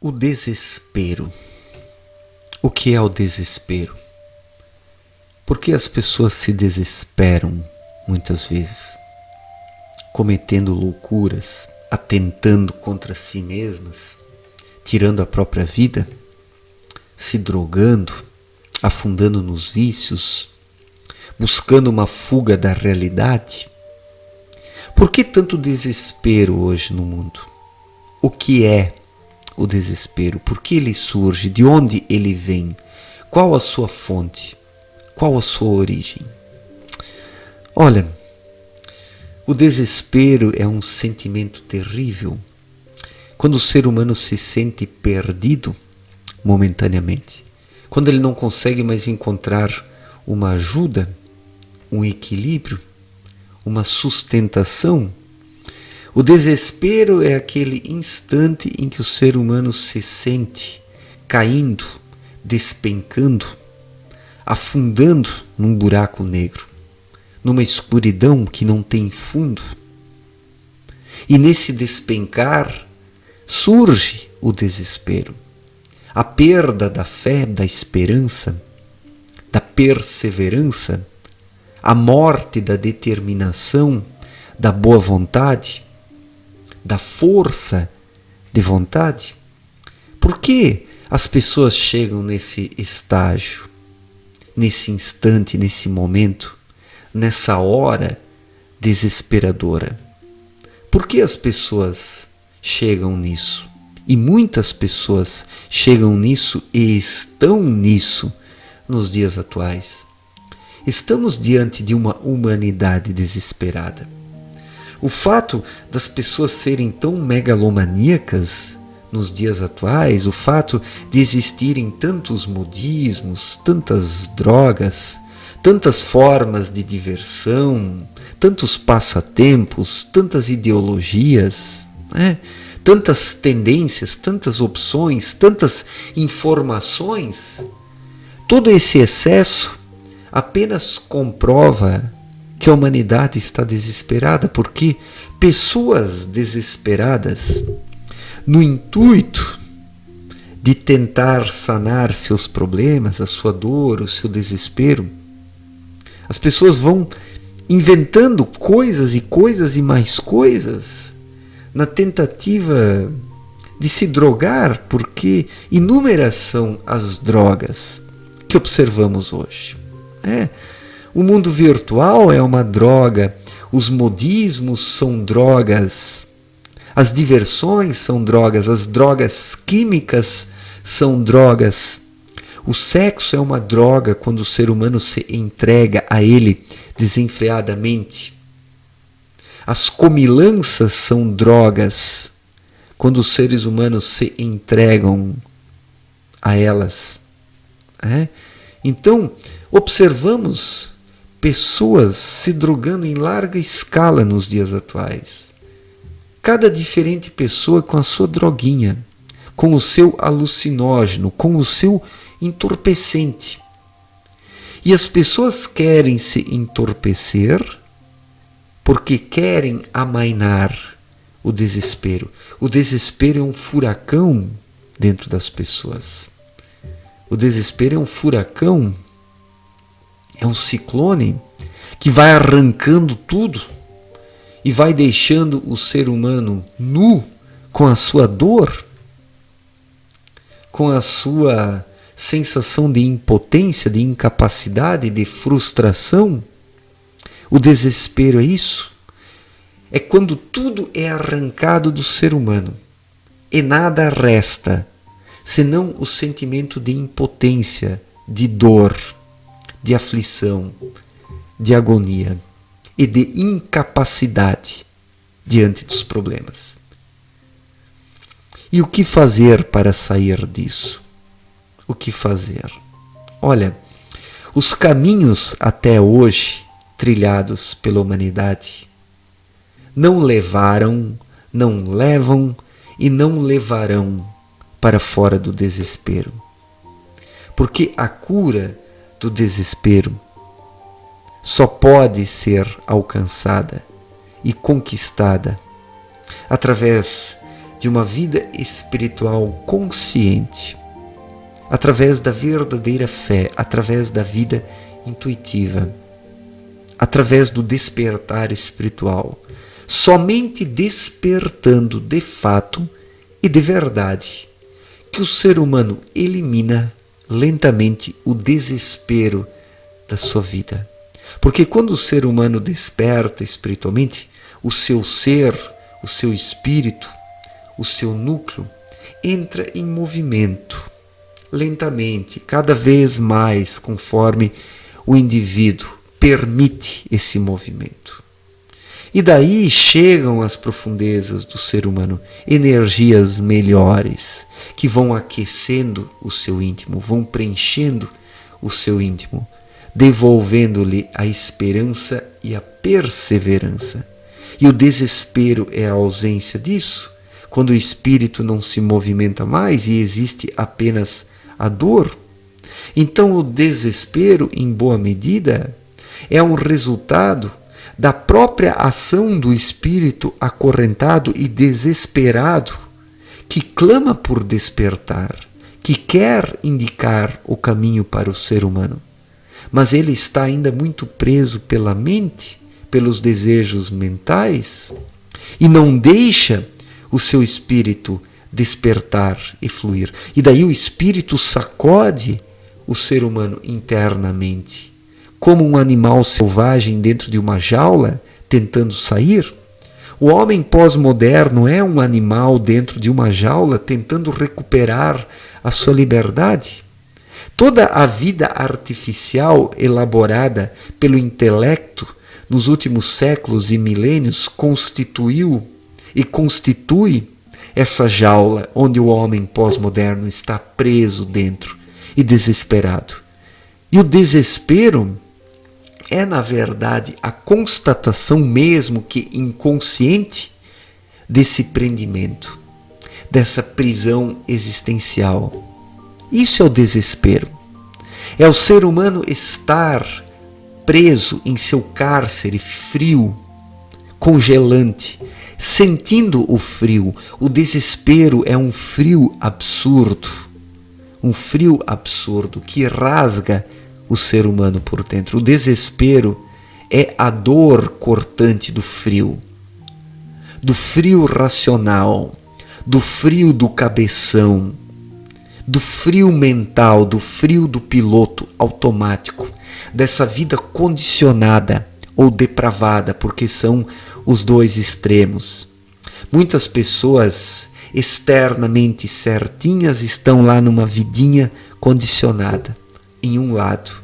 O desespero. O que é o desespero? Por que as pessoas se desesperam muitas vezes, cometendo loucuras, atentando contra si mesmas, tirando a própria vida, se drogando, afundando nos vícios, buscando uma fuga da realidade? Por que tanto desespero hoje no mundo? O que é o desespero? Por que ele surge? De onde ele vem? Qual a sua fonte? Qual a sua origem? Olha, o desespero é um sentimento terrível quando o ser humano se sente perdido momentaneamente, quando ele não consegue mais encontrar uma ajuda, um equilíbrio, uma sustentação. O desespero é aquele instante em que o ser humano se sente caindo, despencando, afundando num buraco negro, numa escuridão que não tem fundo. E nesse despencar surge o desespero, a perda da fé, da esperança, da perseverança, a morte da determinação, da boa vontade, da força de vontade. Por que as pessoas chegam nesse estágio, nesse instante, nesse momento, nessa hora desesperadora? Por que as pessoas chegam nisso? E muitas pessoas chegam nisso e estão nisso nos dias atuais. Estamos diante de uma humanidade desesperada. O fato das pessoas serem tão megalomaníacas nos dias atuais, o fato de existirem tantos modismos, tantas drogas, tantas formas de diversão, tantos passatempos, tantas ideologias, tantas tendências, tantas opções, tantas informações, todo esse excesso apenas comprova que a humanidade está desesperada, porque pessoas desesperadas, no intuito de tentar sanar seus problemas, a sua dor, o seu desespero, as pessoas vão inventando coisas e mais coisas, na tentativa de se drogar, porque inúmeras são as drogas que observamos hoje. O mundo virtual é uma droga, os modismos são drogas, as diversões são drogas, as drogas químicas são drogas. O sexo é uma droga quando o ser humano se entrega a ele desenfreadamente. As comilanças são drogas quando os seres humanos se entregam a elas. Então, observamos pessoas se drogando em larga escala nos dias atuais. Cada diferente pessoa com a sua droguinha, com o seu alucinógeno, com o seu entorpecente. E as pessoas querem se entorpecer porque querem amainar o desespero. O desespero é um furacão dentro das pessoas. O desespero é um furacão, é um ciclone que vai arrancando tudo e vai deixando o ser humano nu com a sua dor, com a sua sensação de impotência, de incapacidade, de frustração. O desespero é isso. É quando tudo é arrancado do ser humano e nada resta senão o sentimento de impotência, de dor, de aflição, de agonia e de incapacidade diante dos problemas. E o que fazer para sair disso? O que fazer? Olha, os caminhos até hoje trilhados pela humanidade não levaram, não levam e não levarão para fora do desespero. Porque a cura do desespero só pode ser alcançada e conquistada através de uma vida espiritual consciente, através da verdadeira fé, através da vida intuitiva, através do despertar espiritual, somente despertando de fato e de verdade, que o ser humano elimina lentamente o desespero da sua vida. Porque quando o ser humano desperta espiritualmente, o seu ser, o seu espírito, o seu núcleo entra em movimento, lentamente, cada vez mais, conforme o indivíduo permite esse movimento. E daí chegam às profundezas do ser humano energias melhores, que vão aquecendo o seu íntimo, vão preenchendo o seu íntimo, devolvendo-lhe a esperança e a perseverança. E o desespero é a ausência disso, quando o espírito não se movimenta mais e existe apenas a dor. Então o desespero, em boa medida, é um resultado da própria ação do espírito acorrentado e desesperado, que clama por despertar, que quer indicar o caminho para o ser humano. Mas ele está ainda muito preso pela mente, pelos desejos mentais, e não deixa o seu espírito despertar e fluir. E daí o espírito sacode o ser humano internamente, como um animal selvagem dentro de uma jaula tentando sair. O homem pós-moderno é um animal dentro de uma jaula tentando recuperar a sua liberdade. Toda a vida artificial elaborada pelo intelecto nos últimos séculos e milênios constituiu e constitui essa jaula onde o homem pós-moderno está preso dentro e desesperado. E o desespero é, na verdade, a constatação mesmo que inconsciente desse prendimento, dessa prisão existencial. Isso é o desespero. É o ser humano estar preso em seu cárcere frio, congelante, sentindo o frio. O desespero é um frio absurdo que rasga o ser humano por dentro. O desespero é a dor cortante do frio racional, do frio do cabeção, do frio mental, do frio do piloto automático, dessa vida condicionada ou depravada, porque são os dois extremos. Muitas pessoas externamente certinhas estão lá numa vidinha condicionada, em um lado.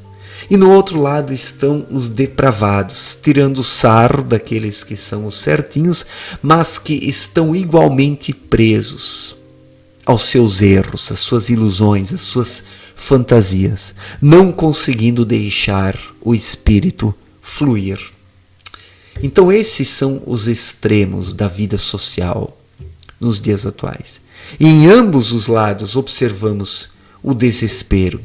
E no outro lado estão os depravados, tirando sarro daqueles que são os certinhos, mas que estão igualmente presos aos seus erros, às suas ilusões, às suas fantasias, não conseguindo deixar o espírito fluir. Então esses são os extremos da vida social nos dias atuais. E em ambos os lados observamos o desespero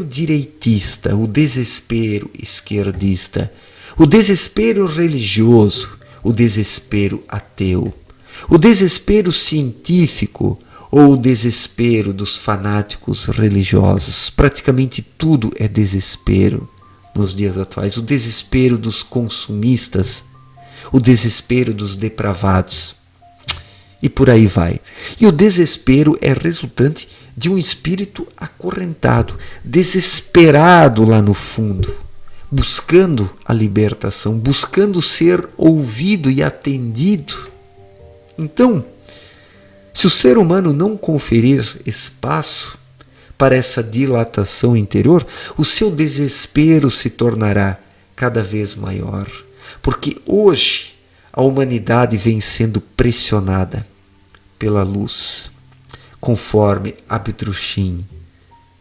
direitista, o desespero esquerdista, o desespero religioso, o desespero ateu, o desespero científico ou o desespero dos fanáticos religiosos. Praticamente tudo é desespero nos dias atuais. O desespero dos consumistas, o desespero dos depravados. E por aí vai. E o desespero é resultante de um espírito acorrentado, desesperado lá no fundo, buscando a libertação, buscando ser ouvido e atendido. Então, se o ser humano não conferir espaço para essa dilatação interior, o seu desespero se tornará cada vez maior. Porque hoje a humanidade vem sendo pressionada pela luz, conforme Abdrushim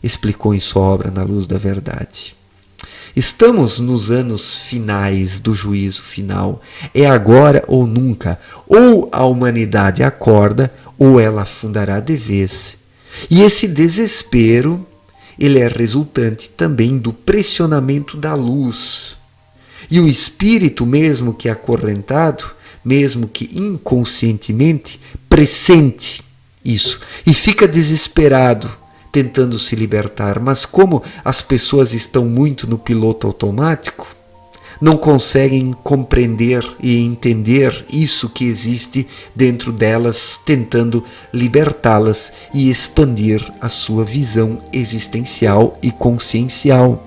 explicou em sua obra Na Luz da Verdade. Estamos nos anos finais do juízo final. É agora ou nunca. Ou a humanidade acorda, ou ela afundará de vez. E esse desespero, ele é resultante também do pressionamento da luz. E o espírito, mesmo que acorrentado, mesmo que inconscientemente, pressente isso e fica desesperado tentando se libertar. Mas como as pessoas estão muito no piloto automático, não conseguem compreender e entender isso que existe dentro delas, tentando libertá-las e expandir a sua visão existencial e consciencial.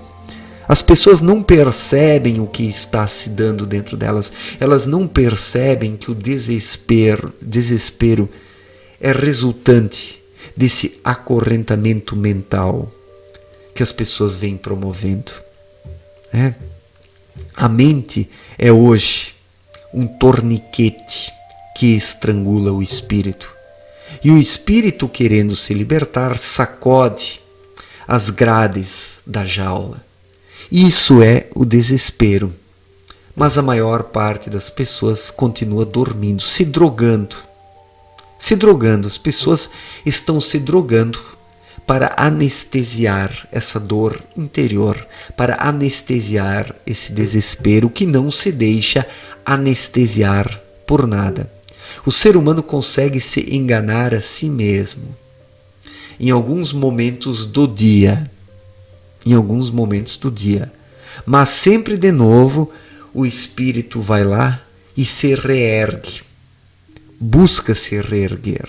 As pessoas não percebem o que está se dando dentro delas, elas não percebem que o desespero é resultante desse acorrentamento mental que as pessoas vêm promovendo. A mente é hoje um torniquete que estrangula o espírito. E o espírito, querendo se libertar, sacode as grades da jaula. Isso é o desespero. Mas a maior parte das pessoas continua dormindo, se drogando. As pessoas estão se drogando para anestesiar essa dor interior, para anestesiar esse desespero que não se deixa anestesiar por nada. O ser humano consegue se enganar a si mesmo em alguns momentos do dia, mas sempre de novo o espírito vai lá e se reergue, busca se reerguer.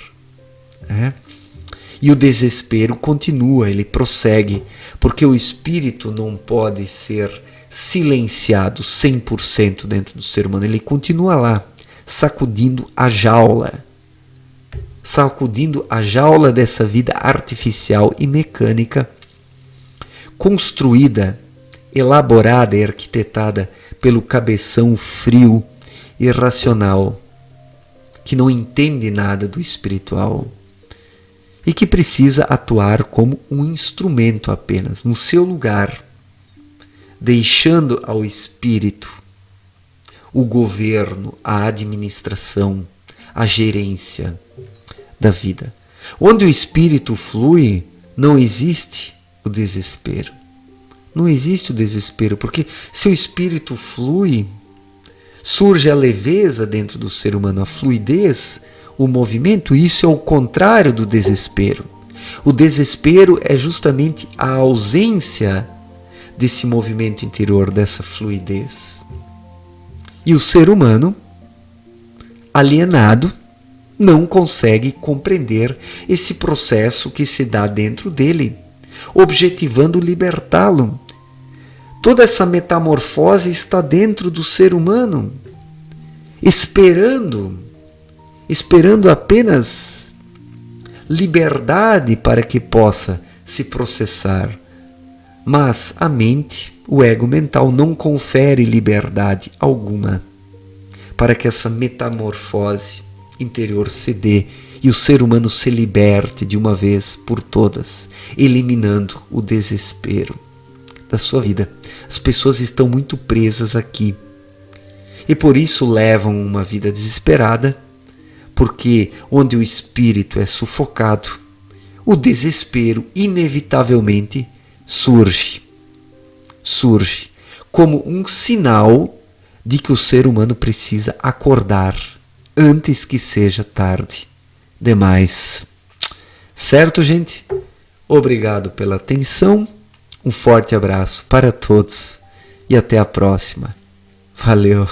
E o desespero continua, ele prossegue, porque o espírito não pode ser silenciado 100% dentro do ser humano. Ele continua lá, sacudindo a jaula dessa vida artificial e mecânica, construída, elaborada e arquitetada pelo cabeção frio e irracional, que não entende nada do espiritual e que precisa atuar como um instrumento apenas, no seu lugar, deixando ao espírito o governo, a administração, a gerência da vida. Onde o espírito flui, não existe o desespero. Não existe o desespero, porque se o espírito flui, surge a leveza dentro do ser humano, a fluidez, o movimento. Isso é o contrário do desespero. O desespero é justamente a ausência desse movimento interior, dessa fluidez. E o ser humano, alienado, não consegue compreender esse processo que se dá dentro dele, objetivando libertá-lo. Toda essa metamorfose está dentro do ser humano, esperando apenas liberdade para que possa se processar. Mas a mente, o ego mental, não confere liberdade alguma para que essa metamorfose interior se dê e o ser humano se liberte de uma vez por todas, eliminando o desespero da sua vida. As pessoas estão muito presas aqui e por isso levam uma vida desesperada, porque onde o espírito é sufocado, o desespero inevitavelmente surge como um sinal de que o ser humano precisa acordar antes que seja tarde demais. Certo, gente? Obrigado pela atenção, um forte abraço para todos e até a próxima. Valeu!